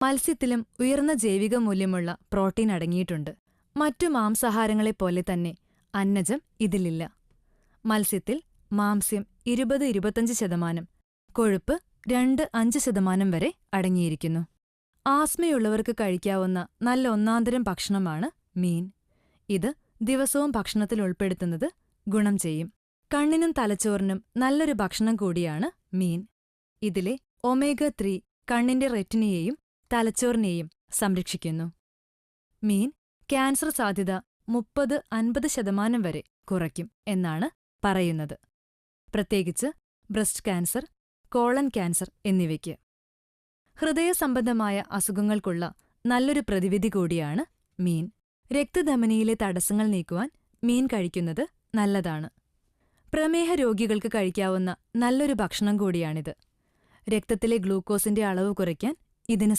മത്സ്യത്തിലും ഉയർന്ന ജൈവിക മൂല്യമുള്ള പ്രോട്ടീൻ അടങ്ങിയിട്ടുണ്ട്. മറ്റു മാംസാഹാരങ്ങളെപ്പോലെ തന്നെ അന്നജം ഇതിലില്ല. മത്സ്യത്തിൽ മാംസ്യം 20-25%, കൊഴുപ്പ് 2-5% വരെ അടങ്ങിയിരിക്കുന്നു. ആസ്മയുള്ളവർക്ക് കഴിക്കാവുന്ന നല്ല ഒന്നാന്തരം ഭക്ഷണമാണ് മീൻ. ഇത് ദിവസവും ഭക്ഷണത്തിൽ ഉൾപ്പെടുത്തുന്നത് ഗുണം ചെയ്യും. കണ്ണിനും തലച്ചോറിനും നല്ലൊരു ഭക്ഷണം കൂടിയാണ് മീൻ. ഇതിലെ ഒമേഗ-3 കണ്ണിന്റെ റെറ്റിനയെയും തലച്ചോറിനെയും സംരക്ഷിക്കുന്നു. മീൻ ക്യാൻസർ സാധ്യത 30-50% വരെ കുറയ്ക്കും എന്നാണ് പറയുന്നത്, പ്രത്യേകിച്ച് ബ്രസ്റ്റ് ക്യാൻസർ, കോളൻ ക്യാൻസർ എന്നിവയ്ക്ക്. ഹൃദയസംബന്ധമായ അസുഖങ്ങൾക്കുള്ള നല്ലൊരു പ്രതിവിധി കൂടിയാണ് മീൻ. രക്തധമനിയിലെ തടസ്സങ്ങൾ നീക്കുവാൻ മീൻ കഴിക്കുന്നത് നല്ലതാണ്. പ്രമേഹ രോഗികൾക്ക് കഴിക്കാവുന്ന നല്ലൊരു ഭക്ഷണം കൂടിയാണിത്. രക്തത്തിലെ ഗ്ലൂക്കോസിന്റെ അളവ് കുറയ്ക്കാൻ ഇതിന്